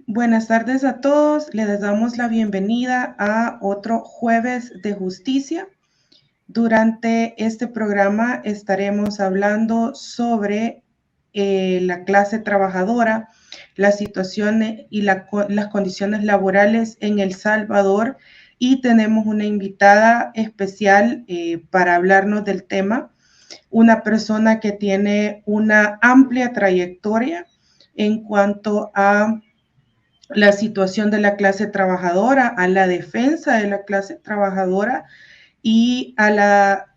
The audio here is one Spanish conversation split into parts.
Buenas tardes a todos. Les damos la bienvenida a otro jueves de justicia. Durante este programa estaremos hablando sobre la clase trabajadora, la situación y las condiciones laborales en El Salvador, y tenemos una invitada especial para hablarnos del tema, una persona que tiene una amplia trayectoria en cuanto a la situación de la clase trabajadora, a la defensa de la clase trabajadora y a la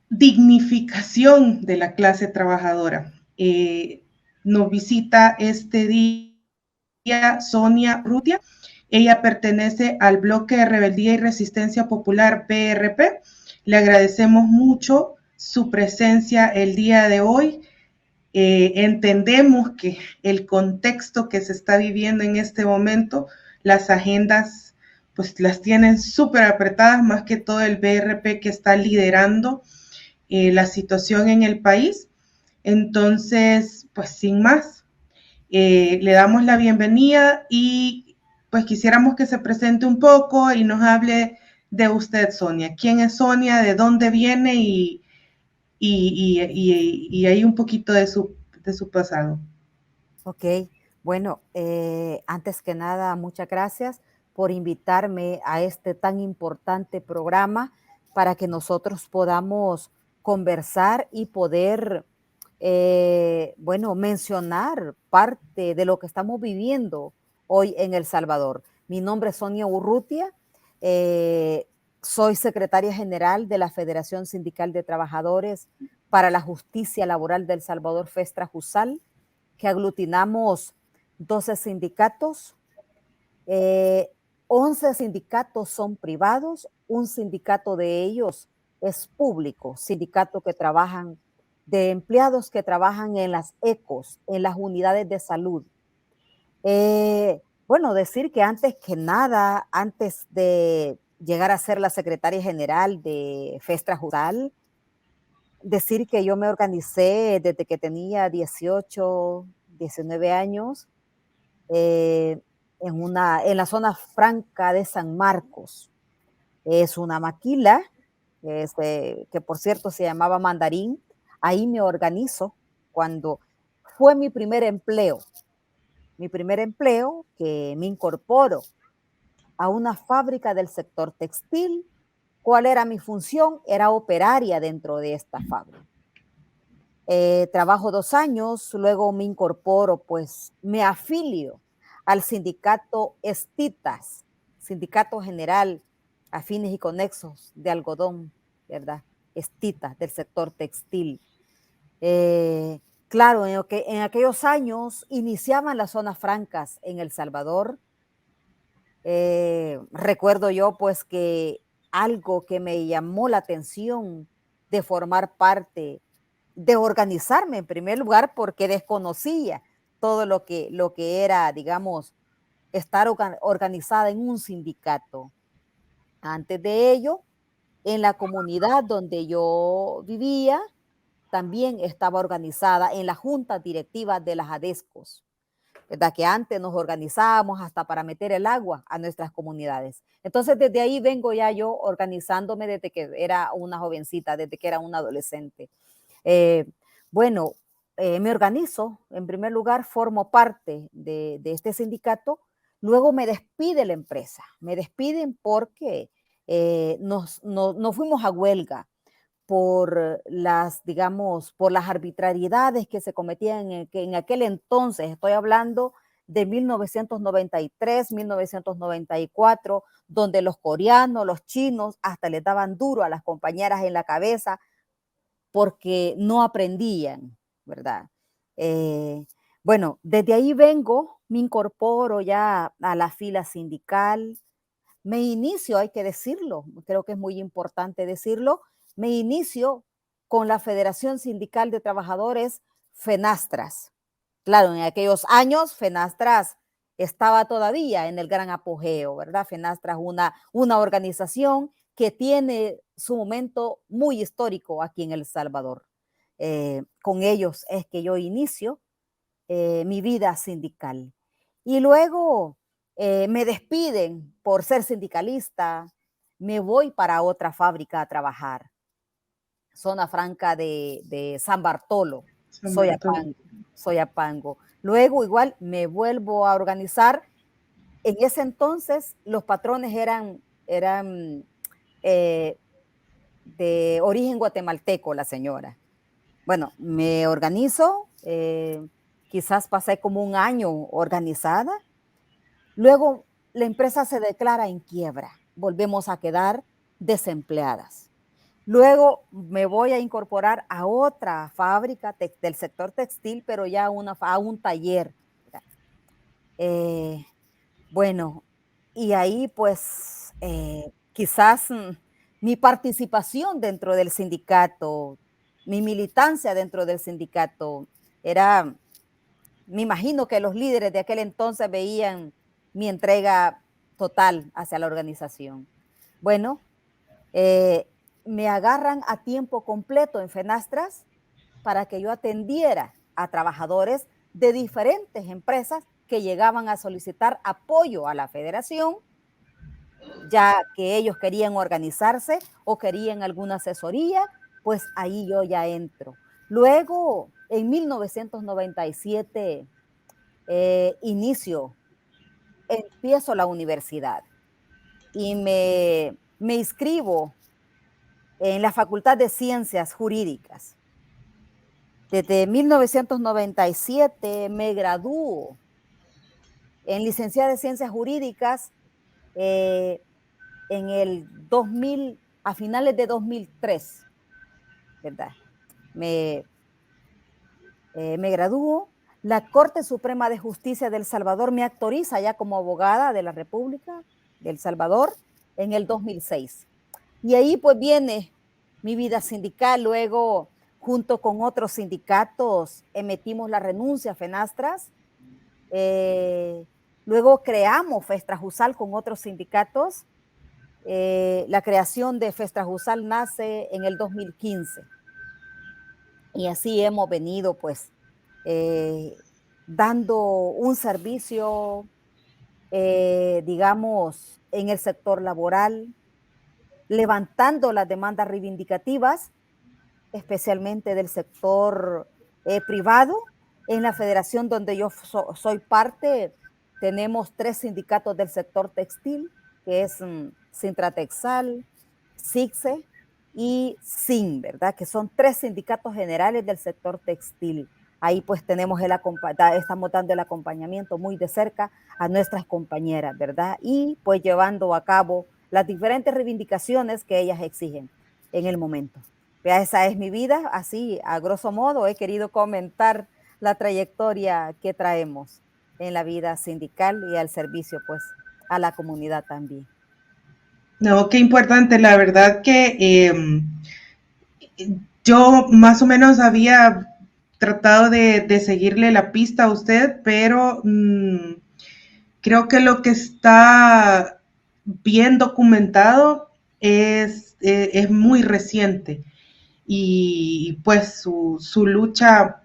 dignificación de la clase trabajadora. Nos visita este día Sonia Urrutia. Ella pertenece al Bloque de Rebeldía y Resistencia Popular, BRP. Le agradecemos mucho su presencia el día de hoy. Entendemos que el contexto que se está viviendo en este momento, las agendas pues las tienen súper apretadas, más que todo el BRP que está liderando la situación en el país. Entonces, pues sin más, le damos la bienvenida y pues quisiéramos que se presente un poco y nos hable de usted, Sonia. ¿Quién es Sonia? ¿De dónde viene? Y hay un poquito de su pasado. Ok, bueno, antes que nada, muchas gracias por invitarme a este tan importante programa para que nosotros podamos conversar y poder, bueno, mencionar parte de lo que estamos viviendo hoy en El Salvador. Mi nombre es Sonia Urrutia, eh, soy secretaria general de la Federación Sindical de Trabajadores para la Justicia Laboral del Salvador, FESTRA-JUSAL, que aglutinamos 12 sindicatos, eh, 11 sindicatos son privados, un sindicato de ellos es público, sindicato que trabajan de empleados que trabajan en las ECOS, en las unidades de salud. Bueno, decir que antes que nada, antes de llegar a ser la secretaria general de FESTRA Jural, decir que yo me organicé desde que tenía 18, 19 años en la zona franca de San Marcos. Es una maquila, que por cierto se llamaba Mandarín. Ahí me organizo cuando fue mi primer empleo que me incorporo a una fábrica del sector textil. ¿Cuál era mi función? Era operaria dentro de esta fábrica. Trabajo 2 años, luego me incorporo, pues me afilio al sindicato Estitas, Sindicato General Afines y Conexos de Algodón, ¿verdad? Estitas, del sector textil. Eh, claro, en aquellos años iniciaban las zonas francas en El Salvador. Recuerdo yo, pues, que algo que me llamó la atención de formar parte, de organizarme en primer lugar, porque desconocía todo lo que era, digamos, estar organizada en un sindicato. Antes de ello, en la comunidad donde yo vivía, también estaba organizada en la junta directiva de las ADESCOS, ¿verdad? Que antes nos organizábamos hasta para meter el agua a nuestras comunidades. Entonces, desde ahí vengo ya yo organizándome desde que era una jovencita, desde que era una adolescente. Eh, bueno, me organizo, en primer lugar, formo parte de este sindicato, luego me despide la empresa, me despiden porque nos fuimos a huelga por las, digamos, por las arbitrariedades que se cometían en aquel entonces. Estoy hablando de 1993, 1994, donde los coreanos, los chinos, hasta les daban duro a las compañeras en la cabeza porque no aprendían, ¿verdad? Eh, bueno, desde ahí vengo, me incorporo ya a la fila sindical, me inicio, hay que decirlo, creo que es muy importante decirlo, me inicio con la Federación Sindical de Trabajadores FENASTRAS. Claro, en aquellos años FENASTRAS estaba todavía en el gran apogeo, ¿verdad? FENASTRAS, una organización que tiene su momento muy histórico aquí en El Salvador. Con ellos es que yo inicio. mi vida sindical. Y luego me despiden por ser sindicalista, me voy para otra fábrica a trabajar, zona franca de San Bartolo, San Bartolo. Soyapango. Luego igual me vuelvo a organizar. En ese entonces los patrones eran de origen guatemalteco, la señora. Bueno, me organizo, quizás pasé como un año organizada. Luego la empresa se declara en quiebra, volvemos a quedar desempleadas. Luego me voy a incorporar a otra fábrica del sector textil, pero ya a un taller. Eh, bueno, y ahí pues quizás mi participación dentro del sindicato, mi militancia dentro del sindicato era, me imagino que los líderes de aquel entonces veían mi entrega total hacia la organización. Bueno, eh, me agarran a tiempo completo en Fenastras para que yo atendiera a trabajadores de diferentes empresas que llegaban a solicitar apoyo a la federación, ya que ellos querían organizarse o querían alguna asesoría, pues ahí yo ya entro. Luego, en 1997, empiezo la universidad y me inscribo en la Facultad de Ciencias Jurídicas. Desde 1997 me gradúo en licenciada de Ciencias Jurídicas en el 2000, a finales de 2003, ¿verdad? Me gradúo. La Corte Suprema de Justicia de El Salvador me autoriza ya como abogada de la República de El Salvador en el 2006. Y ahí pues viene mi vida sindical. Luego, junto con otros sindicatos, emitimos la renuncia a Fenastras. Luego creamos Festrajusal con otros sindicatos. La creación de Festrajusal nace en el 2015. Y así hemos venido pues dando un servicio, digamos, en el sector laboral, levantando las demandas reivindicativas, especialmente del sector privado. En la federación donde yo soy parte, tenemos 3 sindicatos del sector textil, que es Sintratexal, SIGSE y SIN, ¿verdad? Que son 3 sindicatos generales del sector textil. Ahí pues estamos dando el acompañamiento muy de cerca a nuestras compañeras, ¿verdad? Y pues llevando a cabo las diferentes reivindicaciones que ellas exigen en el momento. Esa es mi vida, así a grosso modo he querido comentar la trayectoria que traemos en la vida sindical y al servicio pues a la comunidad también. No, qué importante, la verdad que yo más o menos había tratado de seguirle la pista a usted, pero creo que lo que está bien documentado es muy reciente y pues su lucha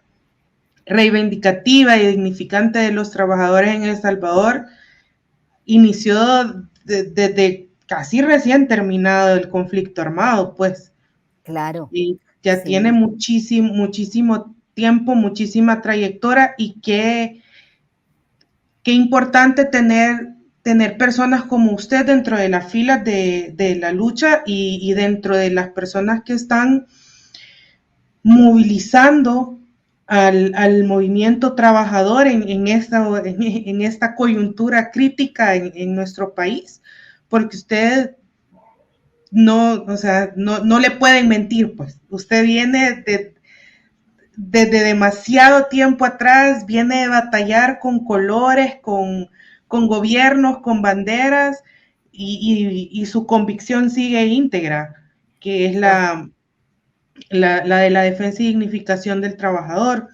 reivindicativa y dignificante de los trabajadores en El Salvador inició desde casi recién terminado el conflicto armado, pues. Claro. Y ya tiene Sí. muchísimo tiempo, muchísima trayectoria y qué importante tener personas como usted dentro de las filas de la lucha y dentro de las personas que están movilizando al movimiento trabajador en esta coyuntura crítica en nuestro país, porque usted no, o sea, no le pueden mentir, pues. Usted viene desde demasiado tiempo atrás, viene de batallar con colores, con gobiernos, con banderas, y su convicción sigue íntegra, que es la de la defensa y dignificación del trabajador.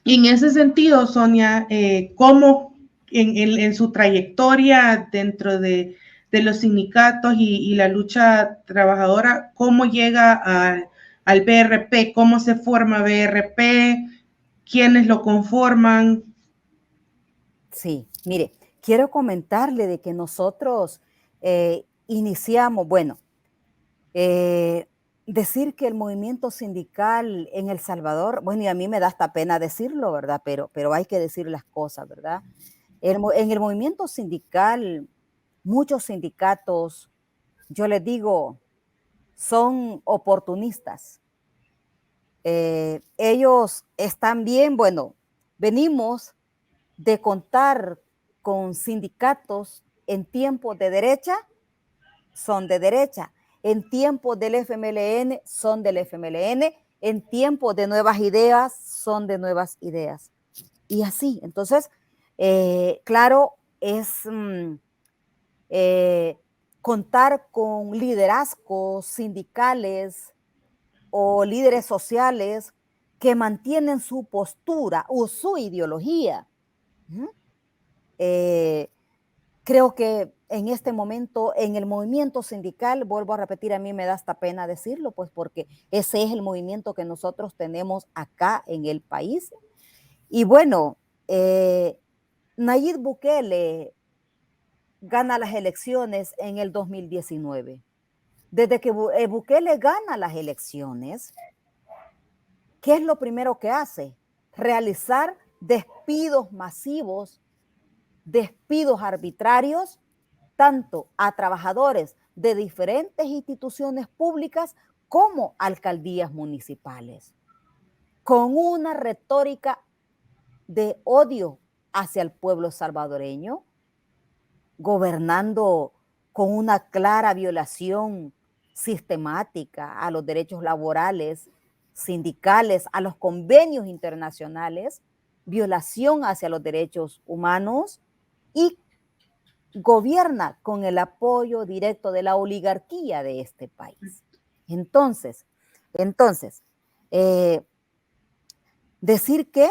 Y en ese sentido, Sonia, ¿cómo en su trayectoria dentro de los sindicatos y la lucha trabajadora, cómo llega al BRP, cómo se forma BRP, quiénes lo conforman. Sí, mire, quiero comentarle de que nosotros iniciamos, bueno, decir que el movimiento sindical en El Salvador, bueno, y a mí me da hasta pena decirlo, ¿verdad? Pero hay que decir las cosas, ¿verdad? En el movimiento sindical, muchos sindicatos, yo les digo, son oportunistas. Ellos están bien, bueno, venimos de contar con sindicatos en tiempos de derecha, son de derecha, en tiempos del FMLN, son del FMLN, en tiempos de nuevas ideas, son de nuevas ideas. Y así, entonces, claro, es contar con liderazgos sindicales o líderes sociales que mantienen su postura o su ideología. Creo que en este momento, en el movimiento sindical, vuelvo a repetir, a mí me da hasta pena decirlo, pues porque ese es el movimiento que nosotros tenemos acá en el país. Y bueno, Nayib Bukele gana las elecciones en el 2019. Desde que Bukele gana las elecciones, ¿qué es lo primero que hace? Realizar despidos masivos, despidos arbitrarios, tanto a trabajadores de diferentes instituciones públicas como alcaldías municipales, con una retórica de odio hacia el pueblo salvadoreño, gobernando con una clara violación sistemática a los derechos laborales, sindicales, a los convenios internacionales, violación hacia los derechos humanos y gobierna con el apoyo directo de la oligarquía de este país. Entonces, eh, decir que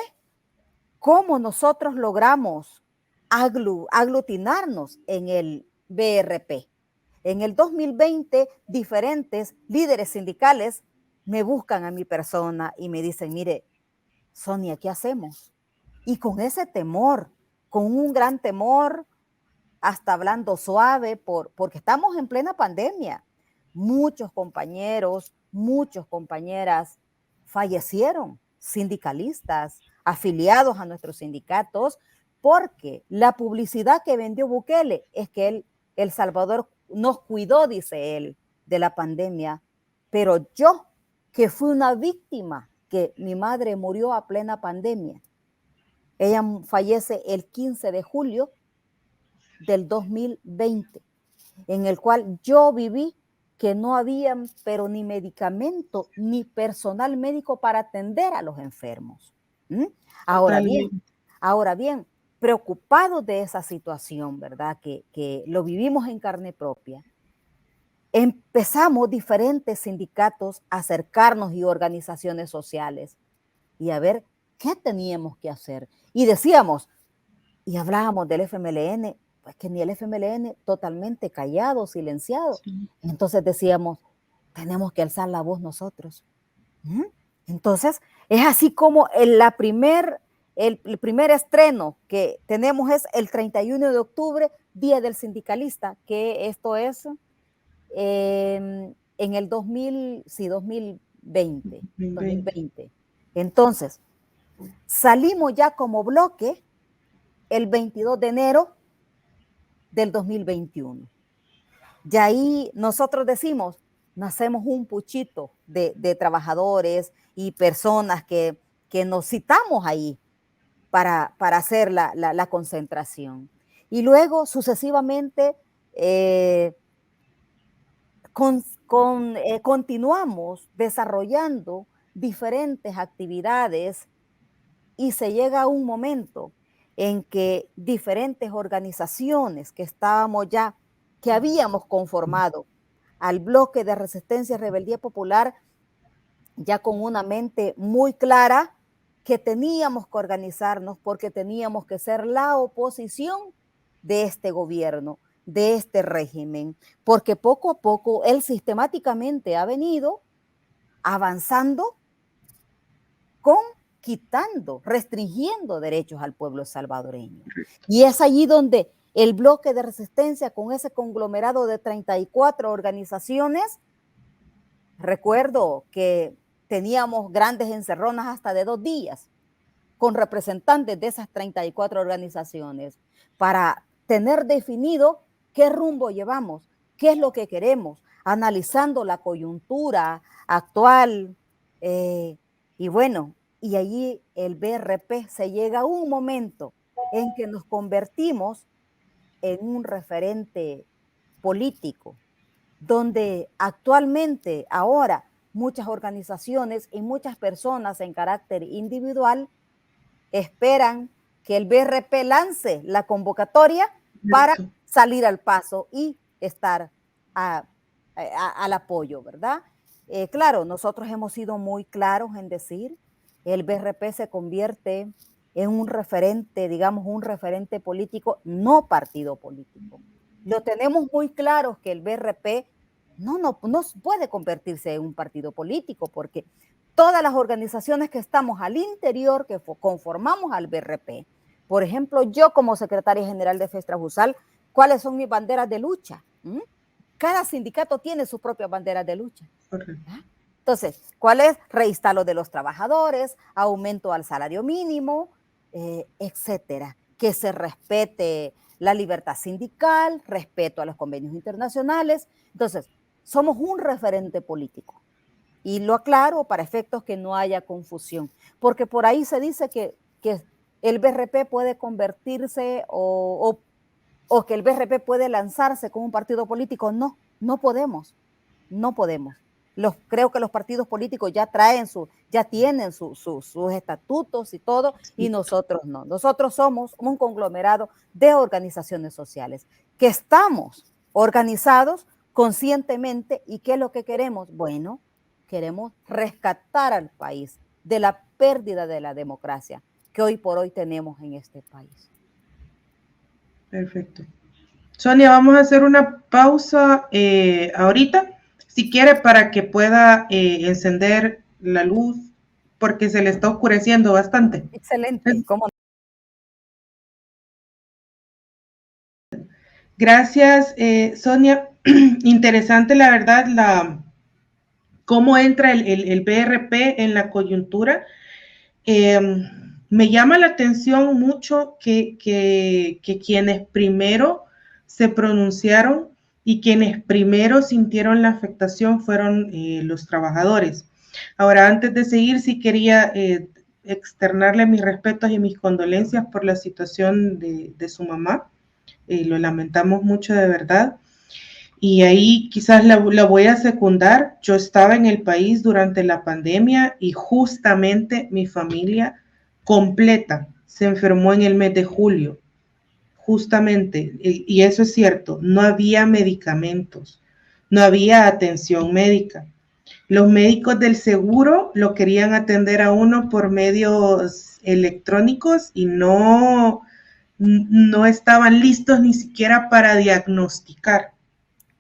cómo nosotros logramos aglutinarnos en el BRP. En el 2020, diferentes líderes sindicales me buscan a mi persona y me dicen, mire, Sonia, ¿qué hacemos? Y con ese temor, con un gran temor, hasta hablando suave, porque estamos en plena pandemia. Muchos compañeros, muchas compañeras fallecieron, sindicalistas, afiliados a nuestros sindicatos, porque la publicidad que vendió Bukele es que El Salvador nos cuidó, dice él, de la pandemia, pero yo, que fui una víctima, que mi madre murió a plena pandemia, ella fallece el 15 de julio del 2020, en el cual yo viví que no había, pero ni medicamento, ni personal médico para atender a los enfermos. Ahora bien, preocupados de esa situación, ¿verdad? Que lo vivimos en carne propia, empezamos diferentes sindicatos a acercarnos y organizaciones sociales y a ver qué teníamos que hacer. Y decíamos, y hablábamos del FMLN, pues que ni el FMLN totalmente callado, silenciado. Sí. Entonces decíamos, tenemos que alzar la voz nosotros. Entonces, es así como el primer estreno que tenemos es el 31 de octubre, Día del Sindicalista, que esto es en el 2020. Entonces, salimos ya como bloque el 22 de enero del 2021. Y ahí nosotros decimos, nacemos un puchito de trabajadores y personas que nos citamos ahí para hacer la concentración. Y luego, sucesivamente, continuamos desarrollando diferentes actividades y se llega a un momento en que diferentes organizaciones que habíamos conformado al bloque de resistencia y rebeldía popular, ya con una mente muy clara que teníamos que organizarnos porque teníamos que ser la oposición de este gobierno, de este régimen, porque poco a poco él sistemáticamente ha venido avanzando con quitando, restringiendo derechos al pueblo salvadoreño. Y es allí donde el bloque de resistencia, con ese conglomerado de 34 organizaciones, recuerdo que teníamos grandes encerronas hasta de 2 días con representantes de esas 34 organizaciones para tener definido qué rumbo llevamos, qué es lo que queremos, analizando la coyuntura actual. Y bueno, y allí el BRP se llega a un momento en que nos convertimos en un referente político, donde actualmente, ahora, muchas organizaciones y muchas personas en carácter individual esperan que el BRP lance la convocatoria para salir al paso y estar al apoyo, ¿verdad? Claro, nosotros hemos sido muy claros en decir, el BRP se convierte en un referente, digamos, un referente político, no partido político. Lo tenemos muy claro que el BRP no puede convertirse en un partido político, porque todas las organizaciones que estamos al interior, que conformamos al BRP, por ejemplo, yo como secretaria general de FESTRAJUSAL, ¿cuáles son mis banderas de lucha? Cada sindicato tiene sus propias banderas de lucha. ¿Ah? Entonces, ¿cuál es? Reinstalo de los trabajadores, aumento al salario mínimo, etcétera. Que se respete la libertad sindical, respeto a los convenios internacionales. Entonces, somos un referente político. Y lo aclaro para efectos que no haya confusión, porque por ahí se dice que el BRP puede convertirse o que el BRP puede lanzarse como un partido político. No podemos. Creo que los partidos políticos ya tienen sus estatutos y todo, y nosotros no. Nosotros somos un conglomerado de organizaciones sociales que estamos organizados conscientemente. ¿Y qué es lo que queremos? Bueno, queremos rescatar al país de la pérdida de la democracia que hoy por hoy tenemos en este país. Perfecto. Sonia, vamos a hacer una pausa ahorita, si quiere, para que pueda encender la luz, porque se le está oscureciendo bastante. Excelente. ¿Cómo no? Gracias, Sonia. Interesante, la verdad, cómo entra el BRP en la coyuntura. Me llama la atención mucho que quienes primero se pronunciaron y quienes primero sintieron la afectación fueron los trabajadores. Ahora, antes de seguir, sí quería externarle mis respetos y mis condolencias por la situación de su mamá. Lo lamentamos mucho, de verdad. Y ahí quizás la voy a secundar. Yo estaba en el país durante la pandemia y justamente mi familia completa se enfermó en el mes de julio. Justamente, y eso es cierto, no había medicamentos, no había atención médica. Los médicos del seguro lo querían atender a uno por medios electrónicos y no estaban listos ni siquiera para diagnosticar.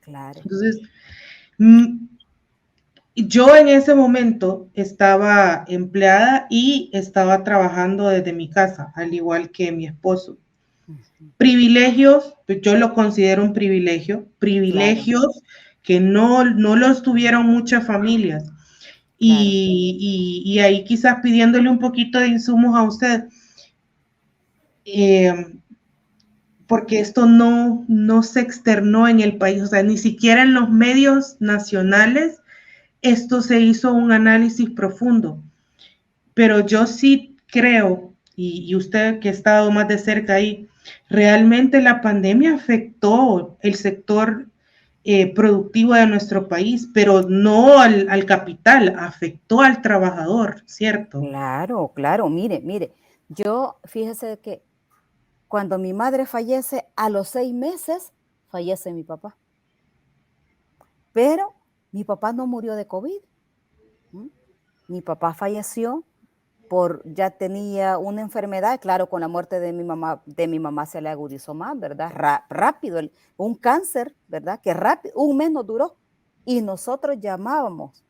Claro. Entonces, yo en ese momento estaba empleada y estaba trabajando desde mi casa, al igual que mi esposo. Privilegios, pues yo lo considero un privilegios claro, que no los tuvieron muchas familias. Claro. Y ahí quizás pidiéndole un poquito de insumos a usted, porque esto no se externó en el país, o sea, ni siquiera en los medios nacionales esto se hizo un análisis profundo. Pero yo sí creo, y usted que ha estado más de cerca ahí, realmente la pandemia afectó el sector productivo de nuestro país, pero no al capital, afectó al trabajador, ¿cierto? Claro, claro, mire, yo fíjese que cuando mi madre fallece, a los 6 meses fallece mi papá. Pero mi papá no murió de COVID. Mi papá falleció ya tenía una enfermedad, claro, con la muerte de mi mamá se le agudizó más, ¿verdad? Rápido, un cáncer, ¿verdad? Que rápido, un mes nos duró. Y nosotros llamábamos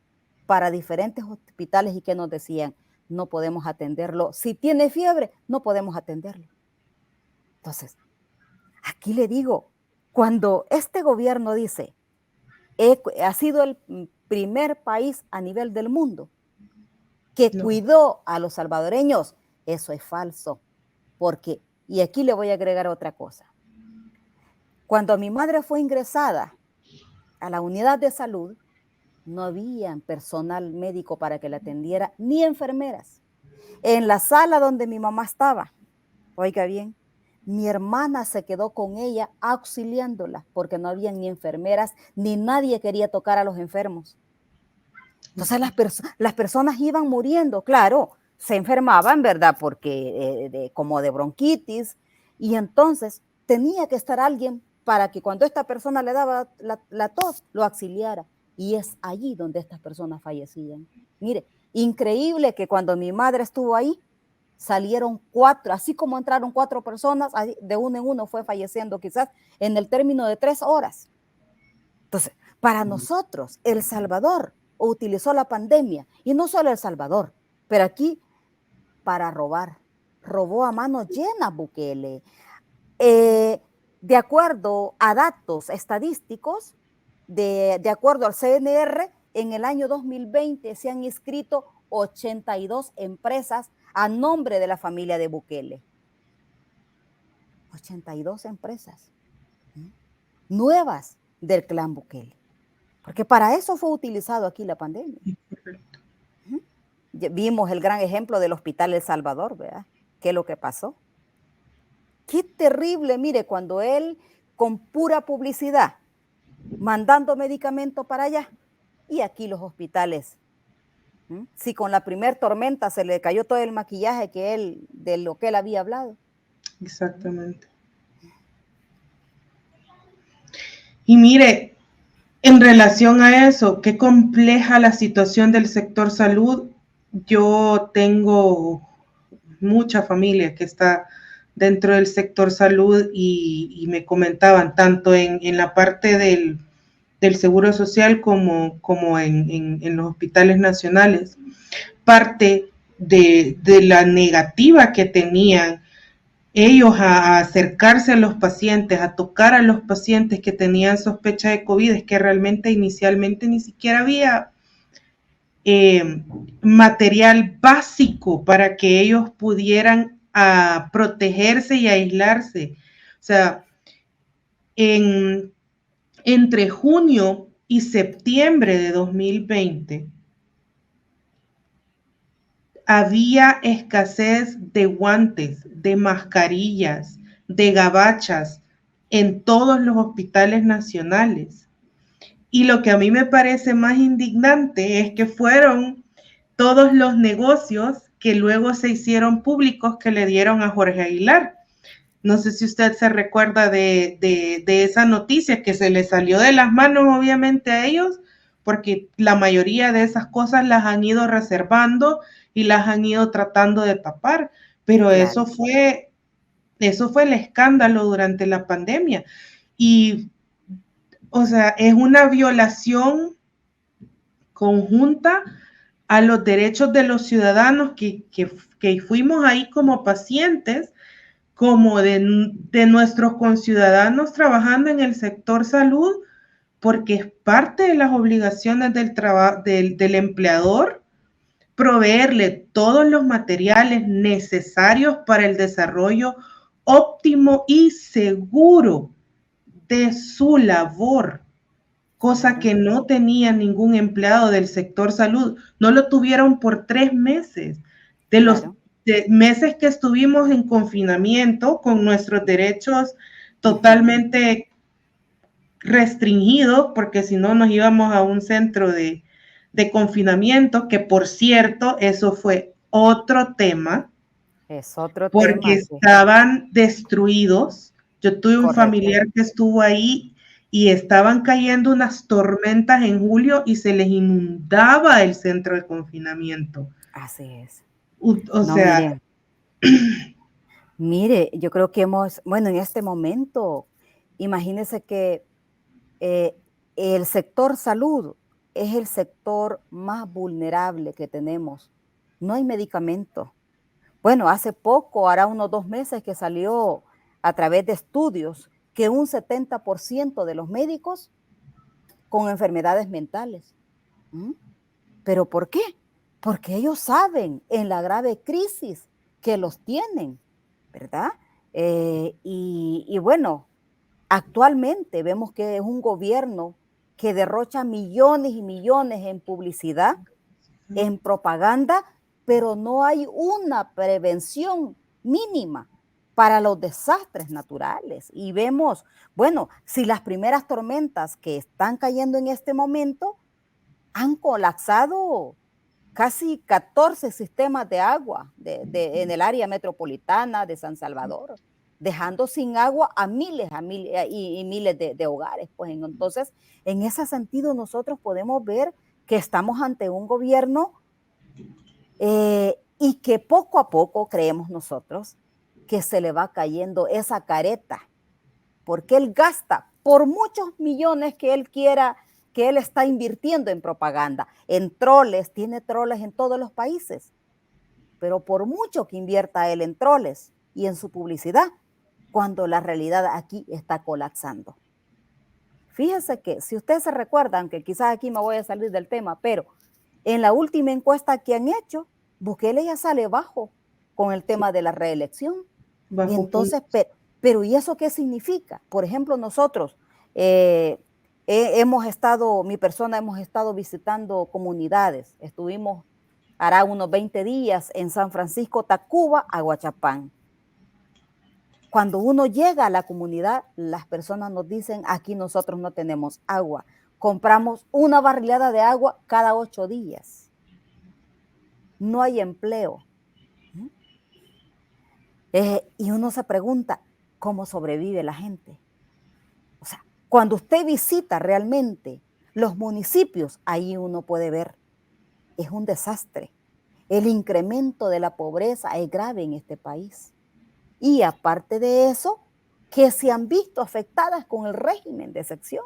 para diferentes hospitales y que nos decían, no podemos atenderlo. Si tiene fiebre, no podemos atenderlo. Entonces, aquí le digo, cuando este gobierno dice, ha sido el primer país a nivel del mundo que No. cuidó a los salvadoreños, eso es falso. Porque, y aquí le voy a agregar otra cosa. Cuando mi madre fue ingresada a la unidad de salud, no había personal médico para que la atendiera, ni enfermeras. En la sala donde mi mamá estaba, oiga bien, mi hermana se quedó con ella auxiliándola porque no había ni enfermeras, ni nadie quería tocar a los enfermos. Entonces las personas iban muriendo, claro, se enfermaban, ¿verdad? Porque como de bronquitis, y entonces tenía que estar alguien para que cuando esta persona le daba la tos, lo auxiliara. Y es allí donde estas personas fallecían. Mire, increíble que cuando mi madre estuvo ahí, salieron 4, así como entraron 4 personas, de uno en uno fue falleciendo quizás en el término de 3 horas. Entonces, para nosotros, El Salvador utilizó la pandemia, y no solo El Salvador, pero aquí para robar. Robó a mano llena Bukele. De acuerdo a datos estadísticos, de acuerdo al CNR, en el año 2020 se han inscrito 82 empresas a nombre de la familia de Bukele. 82 empresas nuevas del clan Bukele. Porque para eso fue utilizado aquí la pandemia. Vimos el gran ejemplo del Hospital El Salvador, ¿verdad? ¿Qué es lo que pasó? Qué terrible, mire, cuando él con pura publicidad, mandando medicamentos para allá, y aquí los hospitales. Si con la primer tormenta se le cayó todo el maquillaje de lo que él había hablado. Exactamente. Y mire, en relación a eso, qué compleja la situación del sector salud. Yo tengo mucha familia que está dentro del sector salud y me comentaban tanto en la parte del seguro social como en los hospitales nacionales. Parte de la negativa que tenían ellos a acercarse a los pacientes, a tocar a los pacientes que tenían sospecha de COVID, es que realmente inicialmente ni siquiera había material básico para que ellos pudieran protegerse y aislarse. O sea, entre junio y septiembre de 2020, había escasez de guantes, de mascarillas, de gabachas en todos los hospitales nacionales. Y lo que a mí me parece más indignante es que fueron todos los negocios que luego se hicieron públicos que le dieron a Jorge Aguilar. No sé si usted se recuerda de esa noticia que se le salió de las manos, obviamente, a ellos, porque la mayoría de esas cosas las han ido reservando y las han ido tratando de tapar, pero claro, eso fue el escándalo durante la pandemia. Y, o sea, es una violación conjunta a los derechos de los ciudadanos que fuimos ahí como pacientes, como de nuestros conciudadanos trabajando en el sector salud, porque es parte de las obligaciones del empleador proveerle todos los materiales necesarios para el desarrollo óptimo y seguro de su labor, cosa que no tenía ningún empleado del sector salud. No lo tuvieron por 3 meses. De los meses que estuvimos en confinamiento con nuestros derechos totalmente restringidos, porque si no nos íbamos a un centro de confinamiento, que por cierto, eso fue otro tema. Es otro porque tema. estaban destruidos. Yo tuve un familiar que estuvo ahí y estaban cayendo unas tormentas en julio y se les inundaba el centro de confinamiento. Así es. O sea, mire, yo creo que bueno, en este momento, imagínese que el sector salud es el sector más vulnerable que tenemos no hay medicamento. Bueno, hace poco, hará unos 2 meses que salió a través de estudios que un 70% de los médicos con enfermedades mentales. ¿Mm? ¿Pero por qué? Porque ellos saben en la grave crisis que los tienen, ¿verdad? Y bueno, actualmente vemos que es un gobierno que derrocha millones y millones en publicidad, en propaganda, pero no hay una prevención mínima para los desastres naturales. Y vemos, bueno, si las primeras tormentas que están cayendo en este momento han colapsado casi 14 sistemas de agua en el área metropolitana de San Salvador, dejando sin agua a miles y miles de hogares. Pues entonces, en ese sentido, nosotros podemos ver que estamos ante un gobierno y que poco a poco creemos nosotros que se le va cayendo esa careta, porque él gasta por muchos millones que él quiera, que él está invirtiendo en propaganda, en troles, tiene troles en todos los países, pero por mucho que invierta él en troles y en su publicidad, cuando la realidad aquí está colapsando. Fíjese que si ustedes se recuerdan, que quizás aquí me voy a salir del tema, pero en la última encuesta que han hecho, Bukele ya sale bajo con el tema de la reelección. Y entonces, pero ¿y eso qué significa? Por ejemplo, nosotros mi persona hemos estado visitando comunidades. Estuvimos, hará unos 20 días en San Francisco, Tacuba, Aguachapán. Cuando uno llega a la comunidad, las personas nos dicen, aquí nosotros no tenemos agua. Compramos una barrilada de agua cada 8 días. No hay empleo. Y uno se pregunta, ¿cómo sobrevive la gente? O sea, cuando usted visita realmente los municipios, ahí uno puede ver, es un desastre. El incremento de la pobreza es grave en este país. Y aparte de eso, que se han visto afectadas con el régimen de excepción.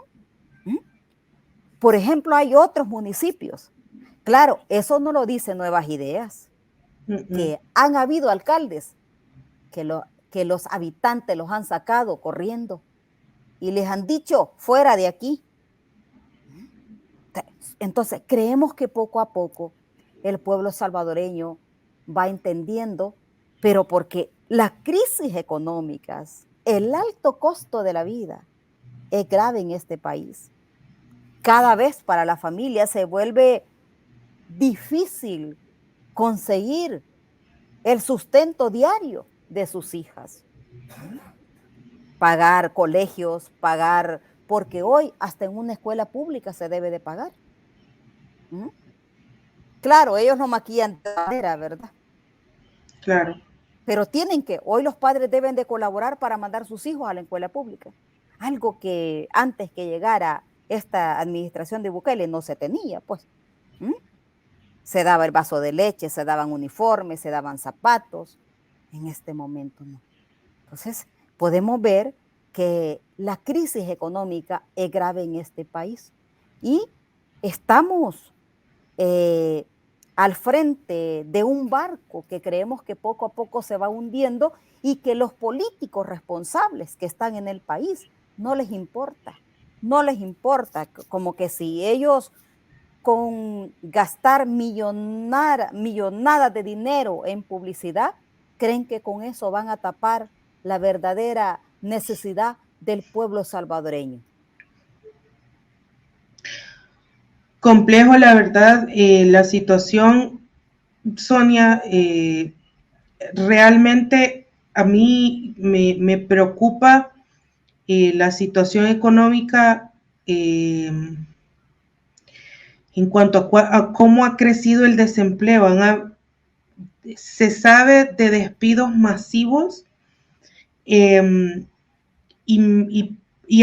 Por ejemplo, hay otros municipios. Claro, eso no lo dice Nuevas Ideas, que han habido alcaldes que los habitantes los han sacado corriendo y les han dicho, fuera de aquí. Entonces, creemos que poco a poco el pueblo salvadoreño va entendiendo, pero porque las crisis económicas, el alto costo de la vida es grave en este país. Cada vez para la familia se vuelve difícil conseguir el sustento diario de sus hijas. Pagar colegios, pagar, porque hoy hasta en una escuela pública se debe de pagar. Claro, ellos lo maquillan de manera, ¿verdad? Claro. Pero hoy los padres deben de colaborar para mandar sus hijos a la escuela pública. Algo que antes que llegara esta administración de Bukele no se tenía, pues. Se daba el vaso de leche, se daban uniformes, se daban zapatos. En este momento no. Entonces, podemos ver que la crisis económica es grave en este país y estamos al frente de un barco que creemos que poco a poco se va hundiendo y que los políticos responsables que están en el país no les importa, como que si ellos con gastar millonadas de dinero en publicidad, creen que con eso van a tapar la verdadera necesidad del pueblo salvadoreño. Complejo, la verdad, la situación, Sonia, realmente a mí me preocupa la situación económica en cuanto a cómo ha crecido el desempleo. Se sabe de despidos masivos y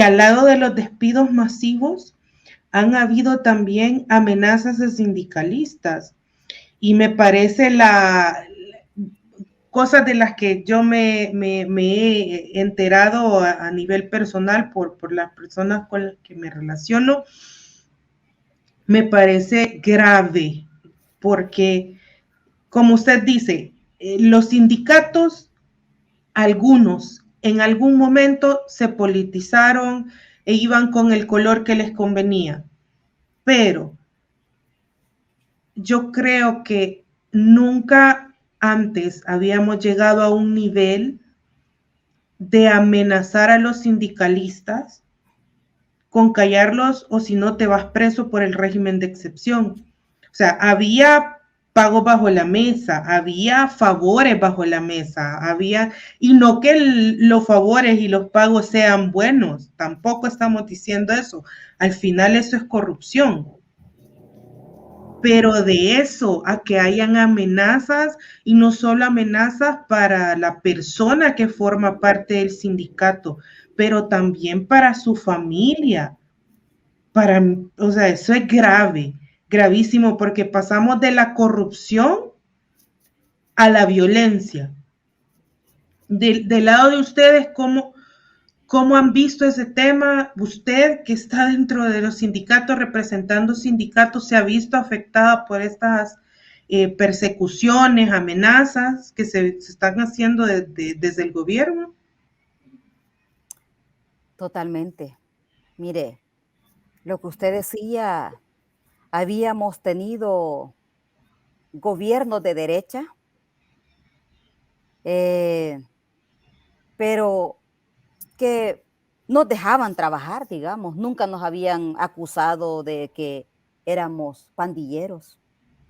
al lado de los despidos masivos han habido también amenazas de sindicalistas y me parece cosas de las que yo me he enterado a nivel personal por las personas con las que me relaciono, me parece grave porque como usted dice, los sindicatos, algunos, en algún momento se politizaron e iban con el color que les convenía, pero yo creo que nunca antes habíamos llegado a un nivel de amenazar a los sindicalistas con callarlos o si no te vas preso por el régimen de excepción. O sea, había pagos bajo la mesa, había favores bajo la mesa, había, y no que los favores y los pagos sean buenos, tampoco estamos diciendo eso. Al final eso es corrupción. Pero de eso a que hayan amenazas y no solo amenazas para la persona que forma parte del sindicato, pero también para su familia. Para, o sea, eso es grave, gravísimo, porque pasamos de la corrupción a la violencia. Del lado de ustedes, ¿cómo han visto ese tema? Usted que está dentro de los sindicatos, representando sindicatos, ¿se ha visto afectada por estas persecuciones, amenazas que se están haciendo desde el gobierno? Totalmente. Mire, lo que usted decía, habíamos tenido gobiernos de derecha, pero que nos dejaban trabajar, digamos. Nunca nos habían acusado de que éramos pandilleros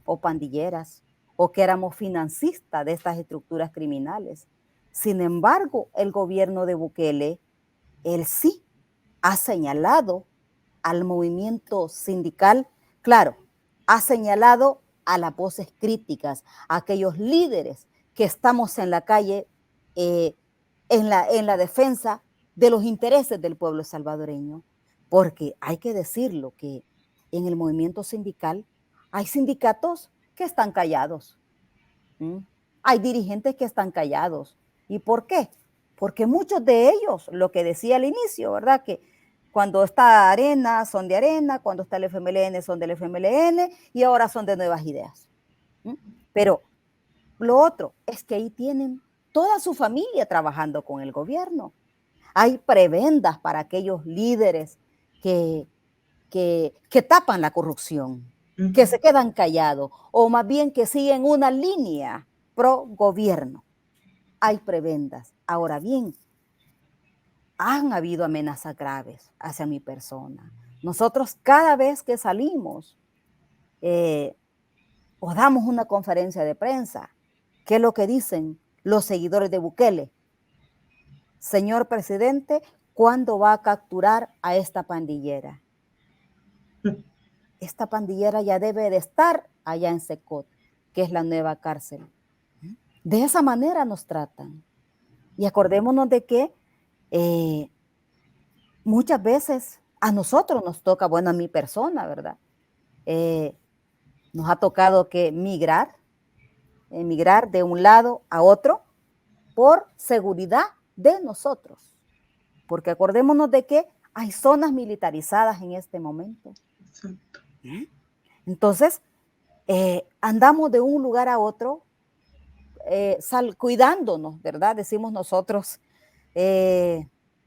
o pandilleras o que éramos financistas de estas estructuras criminales. Sin embargo, el gobierno de Bukele, él sí ha señalado al movimiento sindical, claro, ha señalado a las voces críticas, a aquellos líderes que estamos en la calle en la defensa de los intereses del pueblo salvadoreño, porque hay que decirlo que en el movimiento sindical hay sindicatos que están callados, ¿m? Hay dirigentes que están callados. ¿Y por qué? Porque muchos de ellos, lo que decía al inicio, ¿verdad? Que cuando está Arena son de Arena, cuando está el FMLN son del FMLN y ahora son de Nuevas Ideas. ¿M? Pero lo otro es que ahí tienen toda su familia trabajando con el gobierno. Hay prebendas para aquellos líderes que tapan la corrupción, que se quedan callados o más bien que siguen una línea pro gobierno. Hay prebendas. Ahora bien, han habido amenazas graves hacia mi persona. Nosotros cada vez que salimos o damos una conferencia de prensa, ¿qué es lo que dicen los seguidores de Bukele? Señor presidente, ¿cuándo va a capturar a esta pandillera? Esta pandillera ya debe de estar allá en Secot, que es la nueva cárcel. De esa manera nos tratan. Y acordémonos de que muchas veces a nosotros nos toca, bueno, a mi persona, ¿verdad? Nos ha tocado que emigrar de un lado a otro por seguridad de nosotros. Porque acordémonos de que hay zonas militarizadas en este momento. Exacto. Entonces, andamos de un lugar a otro cuidándonos, ¿verdad? Decimos nosotros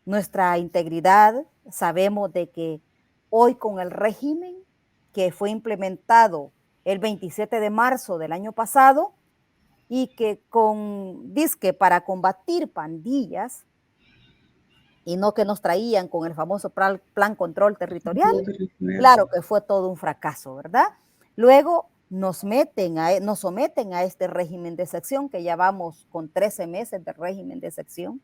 nuestra integridad. Sabemos de que hoy con el régimen que fue implementado el 27 de marzo del año pasado y que dizque para combatir pandillas y no que nos traían con el famoso plan control territorial, claro que fue todo un fracaso, ¿verdad? Luego nos someten a este régimen de excepción, que ya vamos con 13 meses de régimen de excepción,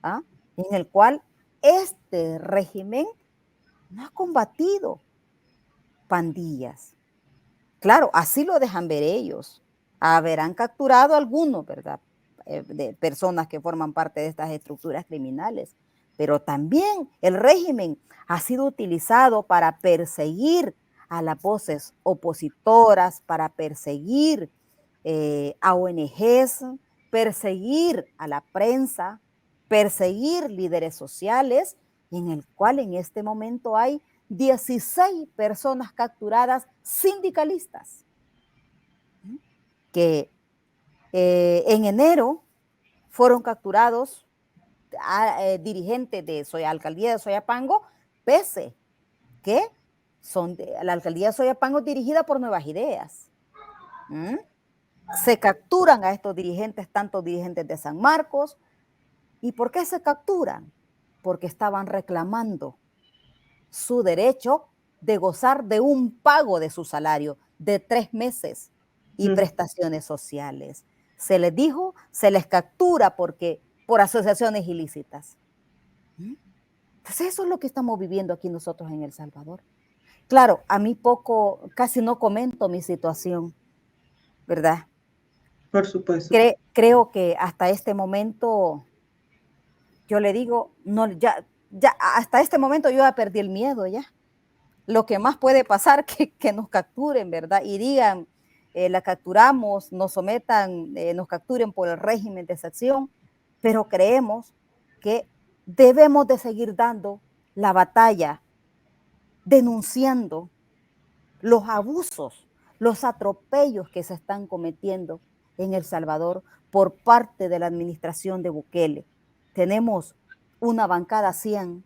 ¿ah? En el cual este régimen no ha combatido pandillas. Claro, así lo dejan ver ellos. Habrán capturado algunos, ¿verdad? De personas que forman parte de estas estructuras criminales. Pero también el régimen ha sido utilizado para perseguir a las voces opositoras, para perseguir a ONGs, perseguir a la prensa, perseguir líderes sociales, en el cual en este momento hay 16 personas capturadas sindicalistas que En enero fueron capturados dirigentes de alcaldía de Soyapango, pese que la alcaldía de Soyapango es dirigida por Nuevas Ideas. Se capturan a estos dirigentes, tanto dirigentes de San Marcos. ¿Y por qué se capturan? Porque estaban reclamando su derecho de gozar de un pago de su salario de 3 meses y prestaciones sociales. Se les dijo, se les captura por asociaciones ilícitas. Entonces eso es lo que estamos viviendo aquí nosotros en El Salvador. Claro, a mí casi no comento mi situación, ¿verdad? Por supuesto. Creo que hasta este momento, yo le digo, no, ya hasta este momento yo ya perdí el miedo ya. Lo que más puede pasar que nos capturen, ¿verdad? Y digan, la capturamos, nos sometan, nos capturen por el régimen de excepción, pero creemos que debemos de seguir dando la batalla, denunciando los abusos, los atropellos que se están cometiendo en El Salvador por parte de la administración de Bukele. Tenemos una bancada 100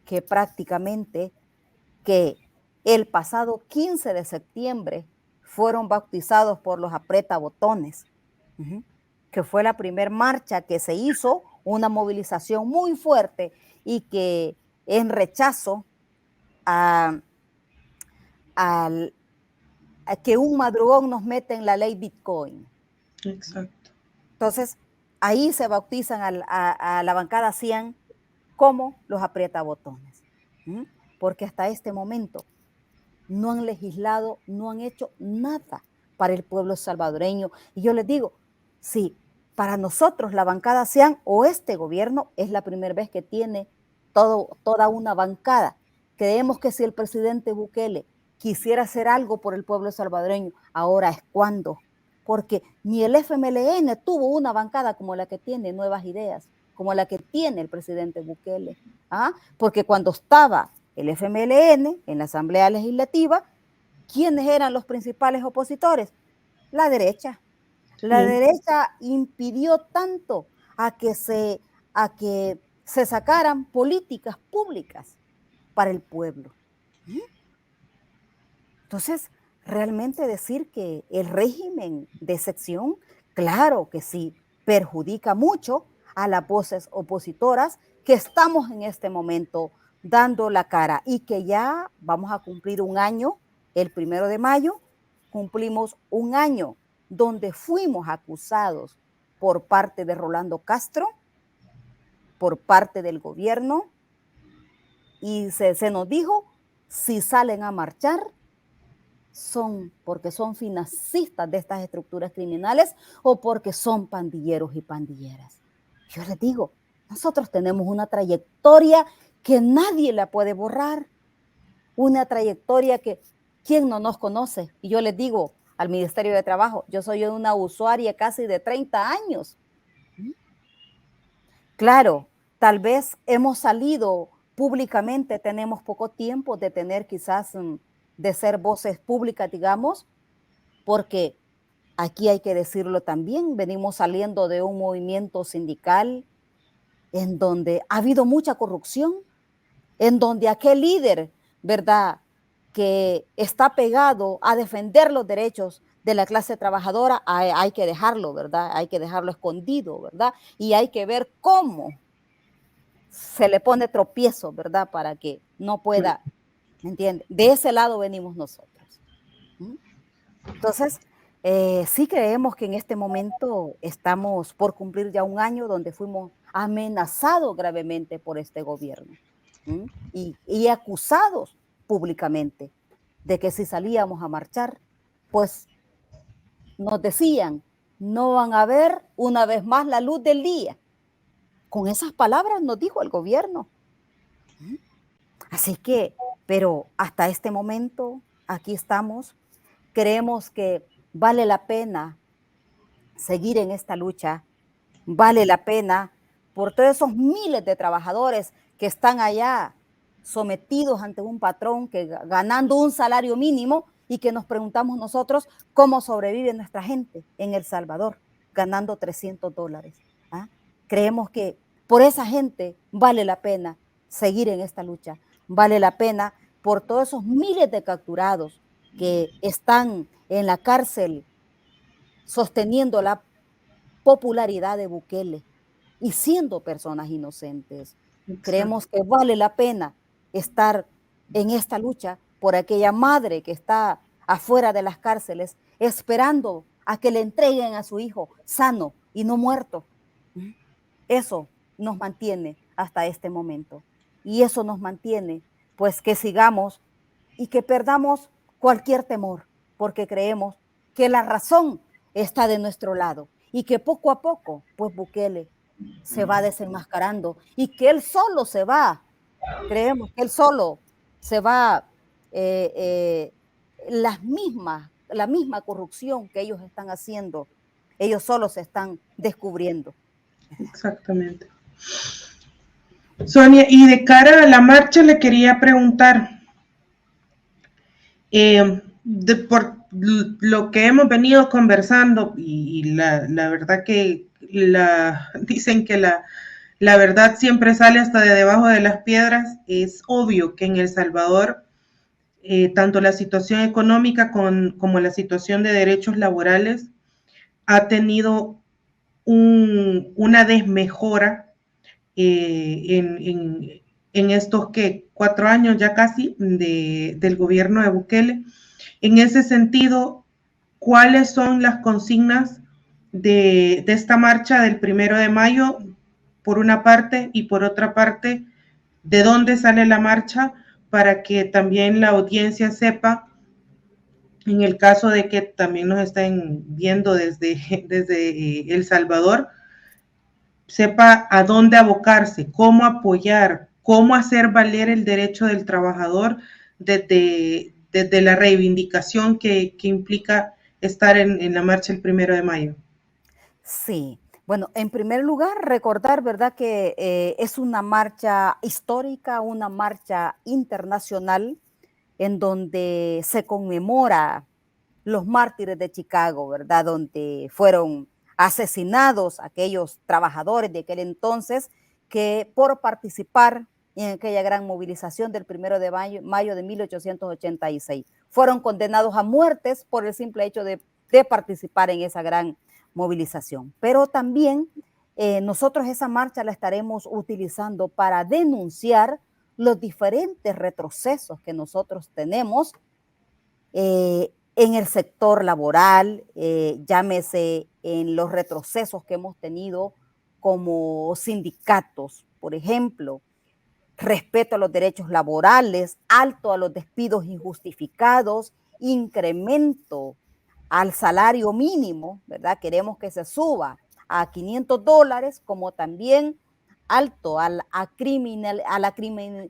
que prácticamente que el pasado 15 de septiembre fueron bautizados por los apretabotones, que fue la primera marcha que se hizo, una movilización muy fuerte y que en rechazo a que un madrugón nos mete en la ley Bitcoin. Exacto. Entonces, ahí se bautizan a la bancada 100 como los aprietabotones, porque hasta este momento no han legislado, no han hecho nada para el pueblo salvadoreño. Y yo les digo, sí, para nosotros la bancada 100 o este gobierno es la primera vez que tiene toda una bancada. Creemos que si el presidente Bukele quisiera hacer algo por el pueblo salvadoreño, ahora es cuando, porque ni el FMLN tuvo una bancada como la que tiene Nuevas Ideas, como la que tiene el presidente Bukele, porque cuando estaba el FMLN en la Asamblea Legislativa, ¿quiénes eran los principales opositores? La derecha. La derecha impidió tanto a que se sacaran políticas públicas para el pueblo. Entonces, realmente decir que el régimen de excepción, claro que sí, perjudica mucho a las voces opositoras que estamos en este momento dando la cara y que ya vamos a cumplir un año, el 1 de mayo, cumplimos un año donde fuimos acusados por parte de Rolando Castro, por parte del gobierno, y se nos dijo, si salen a marchar, son porque son financistas de estas estructuras criminales o porque son pandilleros y pandilleras. Yo les digo, nosotros tenemos una trayectoria que nadie la puede borrar, una trayectoria que ¿quién no nos conoce? Y yo les digo al Ministerio de Trabajo, yo soy una usuaria casi de 30 años. Claro, tal vez hemos salido públicamente, tenemos poco tiempo de tener quizás de ser voces públicas, digamos, porque aquí hay que decirlo también, venimos saliendo de un movimiento sindical en donde ha habido mucha corrupción, en donde aquel líder, ¿verdad?, que está pegado a defender los derechos de la clase trabajadora, hay que dejarlo, ¿verdad? Hay que dejarlo escondido, ¿verdad? Y hay que ver cómo se le pone tropiezo, ¿verdad? Para que no pueda, ¿me entiende? De ese lado venimos nosotros. Entonces, sí creemos que en este momento estamos por cumplir ya un año donde fuimos amenazados gravemente por este gobierno y acusados públicamente de que si salíamos a marchar, pues nos decían, no van a ver una vez más la luz del día. Con esas palabras nos dijo el gobierno. Así que, pero hasta este momento, aquí estamos. Creemos que vale la pena seguir en esta lucha, vale la pena por todos esos miles de trabajadores que están allá sometidos ante un patrón que ganando un salario mínimo y que nos preguntamos nosotros cómo sobrevive nuestra gente en El Salvador. ganando $300. ¿Ah? Creemos que por esa gente vale la pena seguir en esta lucha, vale la pena por todos esos miles de capturados que están en la cárcel sosteniendo la popularidad de Bukele y siendo personas inocentes. Exacto. Creemos que vale la pena estar en esta lucha por aquella madre que está afuera de las cárceles esperando a que le entreguen a su hijo sano y no muerto. Eso nos mantiene hasta este momento. Y eso nos mantiene, pues, que sigamos y que perdamos cualquier temor, porque creemos que la razón está de nuestro lado y que poco a poco, pues, Bukele se va desenmascarando y que él solo se va, creemos que él solo se va, eh, eh, la misma corrupción que ellos están haciendo, ellos solo se están descubriendo. Exactamente. Sonia, y de cara a la marcha le quería preguntar, por lo que hemos venido conversando y la verdad que dicen que la verdad siempre sale hasta de debajo de las piedras, es obvio que en El Salvador tanto la situación económica como la situación de derechos laborales ha tenido una desmejora en estos 4 años ya casi del gobierno de Bukele. En ese sentido, ¿cuáles son las consignas de esta marcha del 1 de mayo, por una parte, y por otra parte, de dónde sale la marcha para que también la audiencia sepa, en el caso de que también nos estén viendo desde El Salvador, sepa a dónde abocarse, cómo apoyar, cómo hacer valer el derecho del trabajador desde la reivindicación que implica estar en la marcha el 1 de mayo? Sí, bueno, en primer lugar, recordar, ¿verdad?, que es una marcha histórica, una marcha internacional en donde se conmemora los mártires de Chicago, ¿verdad?, donde fueron asesinados aquellos trabajadores de aquel entonces que por participar en aquella gran movilización del 1 de mayo de 1886 fueron condenados a muertes por el simple hecho de participar en esa gran movilización. Pero también nosotros esa marcha la estaremos utilizando para denunciar los diferentes retrocesos que nosotros tenemos en el sector laboral, llámese en los retrocesos que hemos tenido como sindicatos, por ejemplo, respeto a los derechos laborales, alto a los despidos injustificados, incremento al salario mínimo, ¿verdad? Queremos que se suba a $500, como también alto a la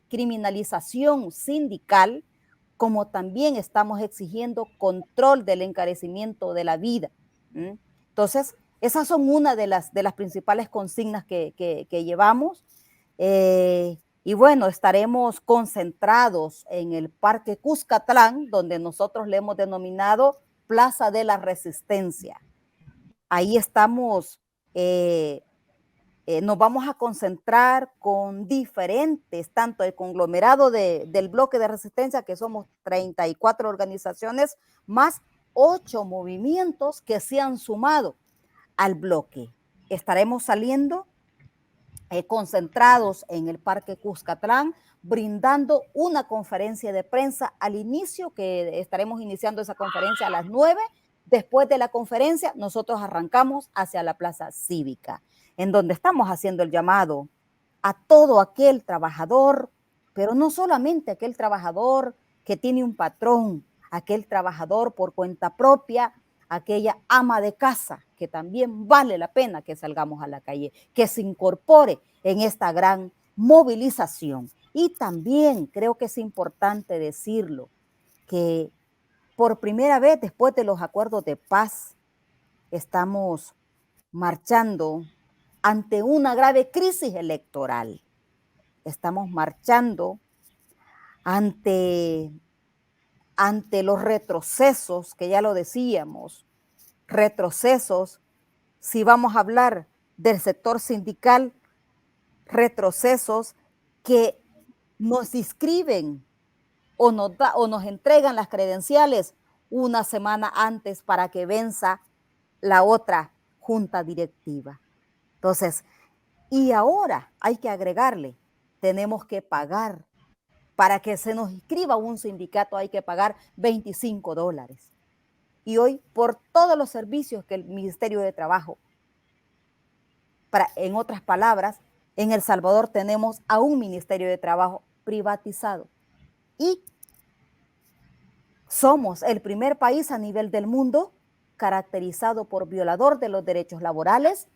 criminalización sindical, como también estamos exigiendo control del encarecimiento de la vida. Entonces, esas son una de las principales consignas que llevamos. Y bueno, estaremos concentrados en el Parque Cuscatlán, donde nosotros le hemos denominado Plaza de la Resistencia. Ahí estamos, nos vamos a concentrar con diferentes, tanto el conglomerado del bloque de resistencia, que somos 34 organizaciones, más 8 movimientos que se han sumado al bloque. Estaremos saliendo concentrados en el Parque Cuscatlán, brindando una conferencia de prensa al inicio, que estaremos iniciando esa conferencia a las 9. Después de la conferencia, nosotros arrancamos hacia la Plaza Cívica, en donde estamos haciendo el llamado a todo aquel trabajador, pero no solamente aquel trabajador que tiene un patrón, aquel trabajador por cuenta propia, aquella ama de casa, que también vale la pena que salgamos a la calle, que se incorpore en esta gran movilización. Y también creo que es importante decirlo, que por primera vez después de los acuerdos de paz, estamos marchando ante una grave crisis electoral. Estamos marchando ante los retrocesos, que ya lo decíamos, retrocesos si vamos a hablar del sector sindical, retrocesos que nos inscriben o nos entregan las credenciales una semana antes para que venza la otra junta directiva. Entonces, y ahora hay que agregarle, tenemos que pagar. Para que se nos inscriba un sindicato hay que pagar $25. Y hoy, por todos los servicios que el Ministerio de Trabajo, en otras palabras, en El Salvador tenemos a un Ministerio de Trabajo privatizado. Y somos el primer país a nivel del mundo caracterizado por violador de los derechos laborales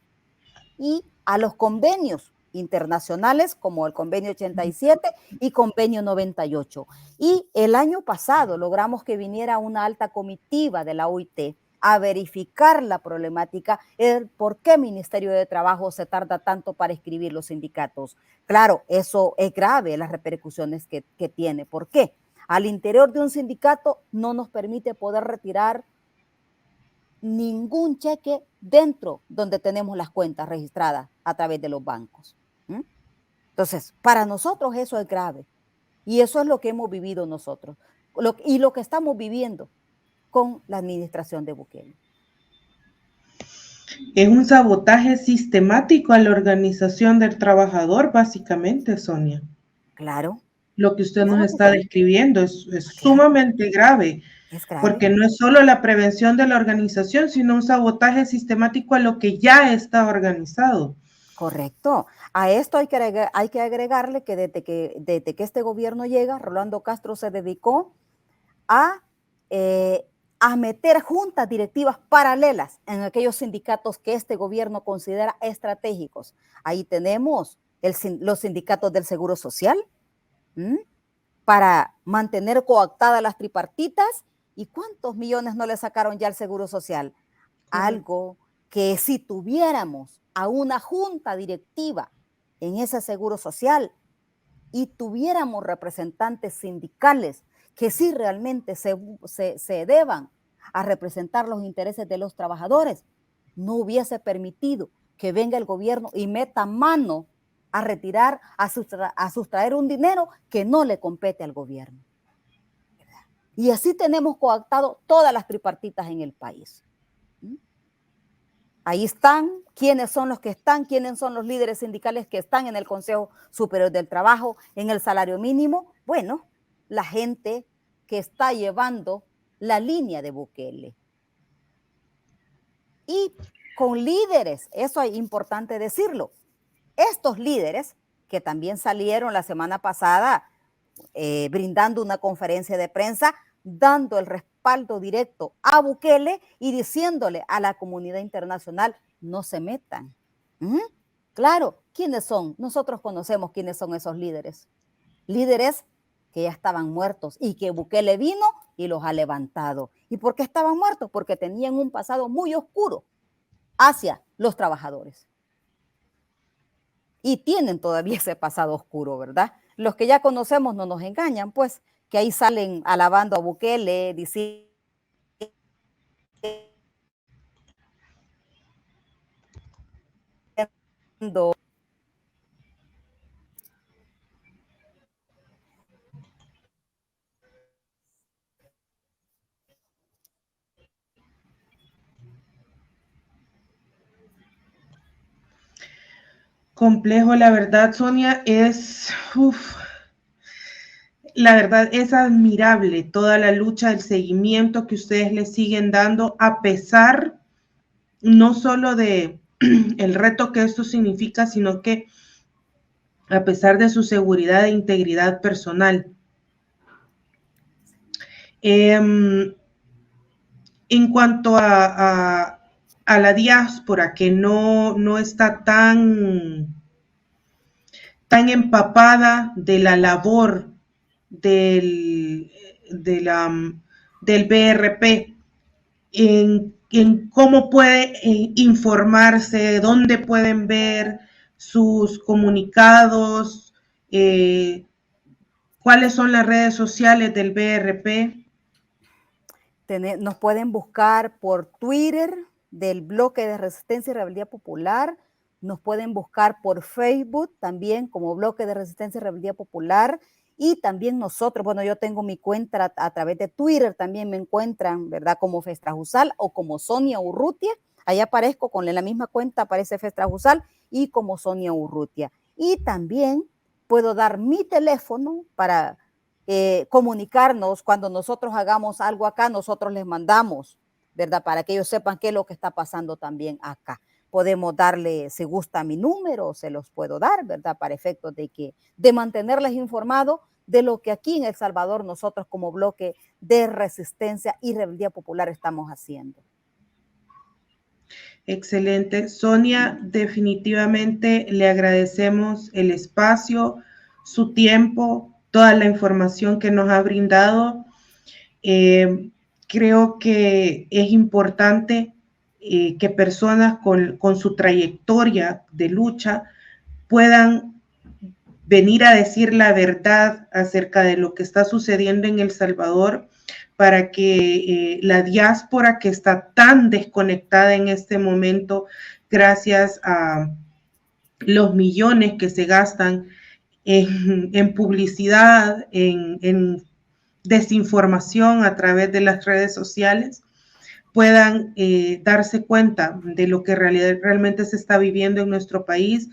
y a los convenios internacionales como el convenio 87 y convenio 98. Y el año pasado logramos que viniera una alta comitiva de la OIT a verificar la problemática, el por qué el Ministerio de Trabajo se tarda tanto para inscribir los sindicatos. Claro, eso es grave, las repercusiones que tiene. ¿Por qué? Al interior de un sindicato no nos permite poder retirar ningún cheque dentro donde tenemos las cuentas registradas a través de los bancos. Entonces, para nosotros eso es grave. Y eso es lo que hemos vivido nosotros. Y lo que estamos viviendo con la administración de Bukele. Es un sabotaje sistemático a la organización del trabajador, básicamente, Sonia. Claro. Lo que usted nos está describiendo es sumamente grave. Es grave. Porque no es solo la prevención de la organización, sino un sabotaje sistemático a lo que ya está organizado. Correcto. A esto hay que agregarle que desde que este gobierno llega, Rolando Castro se dedicó a meter juntas directivas paralelas en aquellos sindicatos que este gobierno considera estratégicos. Ahí tenemos los sindicatos del Seguro Social, para mantener coactadas las tripartitas. ¿Y cuántos millones no le sacaron ya al Seguro Social? Algo que si tuviéramos a una junta directiva en ese Seguro Social y tuviéramos representantes sindicales que sí realmente se deban a representar los intereses de los trabajadores, no hubiese permitido que venga el gobierno y meta mano a retirar, a sustraer un dinero que no le compete al gobierno. Y así tenemos coactado todas las tripartitas en el país. Ahí están quiénes son los que están, quiénes son los líderes sindicales que están en el Consejo Superior del Trabajo, en el salario mínimo. Bueno, la gente que está llevando la línea de Bukele. Y con líderes, eso es importante decirlo. Estos líderes que también salieron la semana pasada brindando una conferencia de prensa, dando el respaldo directo a Bukele y diciéndole a la comunidad internacional, no se metan. Claro, ¿quiénes son? Nosotros conocemos quiénes son esos líderes. Líderes que ya estaban muertos y que Bukele vino y los ha levantado. ¿Y por qué estaban muertos? Porque tenían un pasado muy oscuro hacia los trabajadores. Y tienen todavía ese pasado oscuro, ¿verdad? Los que ya conocemos no nos engañan, pues, que ahí salen alabando a Bukele, diciendo Complejo, la verdad, Sonia, la verdad es admirable toda la lucha, el seguimiento que ustedes le siguen dando, a pesar no solo de el reto que esto significa, sino que a pesar de su seguridad e integridad personal. En cuanto a la diáspora, que no está tan empapada de la labor del BRP, en cómo puede informarse, dónde pueden ver sus comunicados, cuáles son las redes sociales del BRP. Nos pueden buscar por Twitter, del Bloque de Resistencia y Rebeldía Popular. Nos pueden buscar por Facebook también como Bloque de Resistencia y Rebeldía Popular. Y también nosotros, bueno, yo tengo mi cuenta a través de Twitter, también me encuentran, ¿verdad? Como Festrajusal o como Sonia Urrutia. Ahí aparezco con la misma cuenta, aparece Festrajusal y como Sonia Urrutia. Y también puedo dar mi teléfono para comunicarnos cuando nosotros hagamos algo acá, nosotros les mandamos, ¿verdad? Para que ellos sepan qué es lo que está pasando también acá. Podemos darle, si gusta mi número, se los puedo dar, ¿verdad? Para efectos de mantenerles informados de lo que aquí en El Salvador nosotros como Bloque de Resistencia y Rebeldía Popular estamos haciendo. Excelente. Sonia, definitivamente le agradecemos el espacio, su tiempo, toda la información que nos ha brindado. Creo que es importante que personas con su trayectoria de lucha puedan venir a decir la verdad acerca de lo que está sucediendo en El Salvador, para que la diáspora que está tan desconectada en este momento, gracias a los millones que se gastan en publicidad, en desinformación a través de las redes sociales, puedan darse cuenta de lo que realmente se está viviendo en nuestro país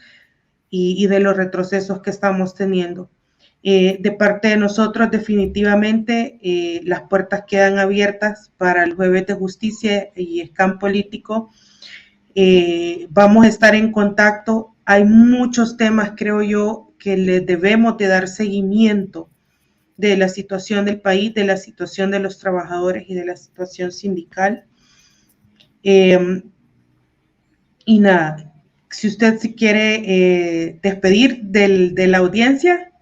y de los retrocesos que estamos teniendo. De parte de nosotros, definitivamente, las puertas quedan abiertas para el Jueves de Justicia y Scam Político. Vamos a estar en contacto. Hay muchos temas, creo yo, que les debemos de dar seguimiento, de la situación del país, de la situación de los trabajadores y de la situación sindical. Y nada, si usted se quiere despedir de la audiencia,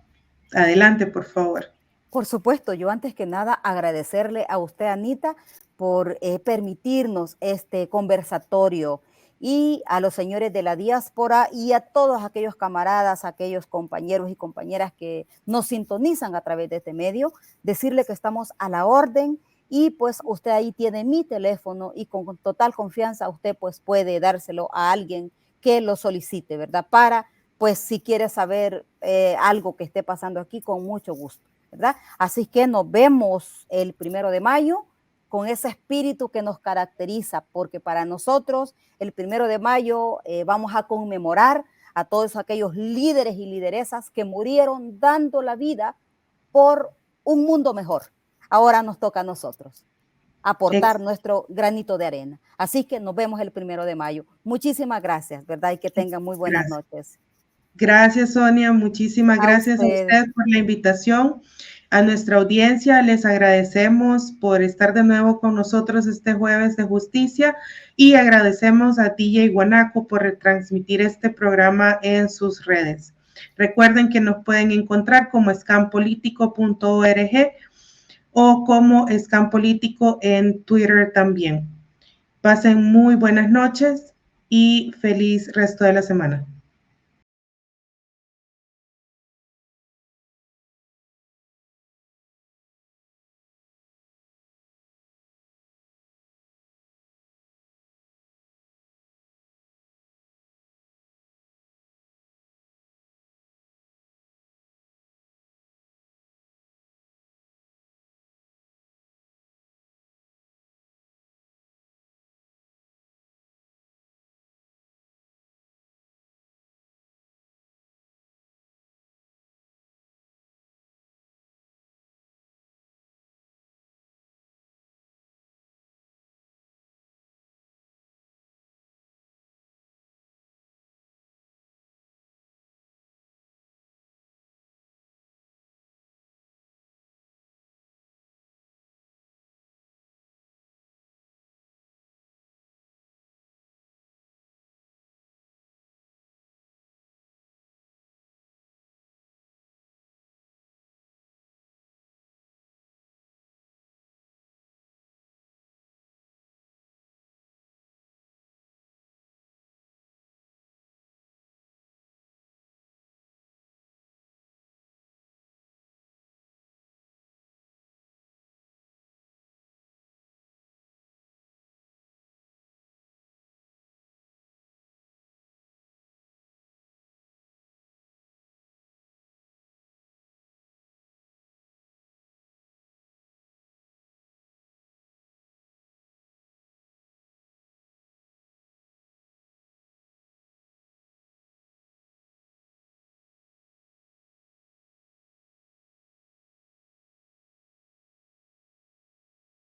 adelante, por favor. Por supuesto, yo antes que nada agradecerle a usted, Anita, por permitirnos este conversatorio, y a los señores de la diáspora y a todos aquellos camaradas, aquellos compañeros y compañeras que nos sintonizan a través de este medio, decirle que estamos a la orden. Y pues usted ahí tiene mi teléfono y con total confianza usted pues puede dárselo a alguien que lo solicite, ¿verdad? Para, pues si quiere saber algo que esté pasando aquí, con mucho gusto, ¿verdad? Así que nos vemos el 1 de mayo con ese espíritu que nos caracteriza, porque para nosotros el 1 de mayo vamos a conmemorar a todos aquellos líderes y lideresas que murieron dando la vida por un mundo mejor. Ahora nos toca a nosotros aportar nuestro granito de arena. Así que nos vemos el 1 de mayo. Muchísimas gracias, ¿verdad? Y que tengan muy buenas noches. Gracias, Sonia. Muchísimas gracias a usted por la invitación. A nuestra audiencia les agradecemos por estar de nuevo con nosotros este Jueves de Justicia, y agradecemos a DJ Guanaco por retransmitir este programa en sus redes. Recuerden que nos pueden encontrar como scampolitico.org o como Scam Político en Twitter también. Pasen muy buenas noches y feliz resto de la semana.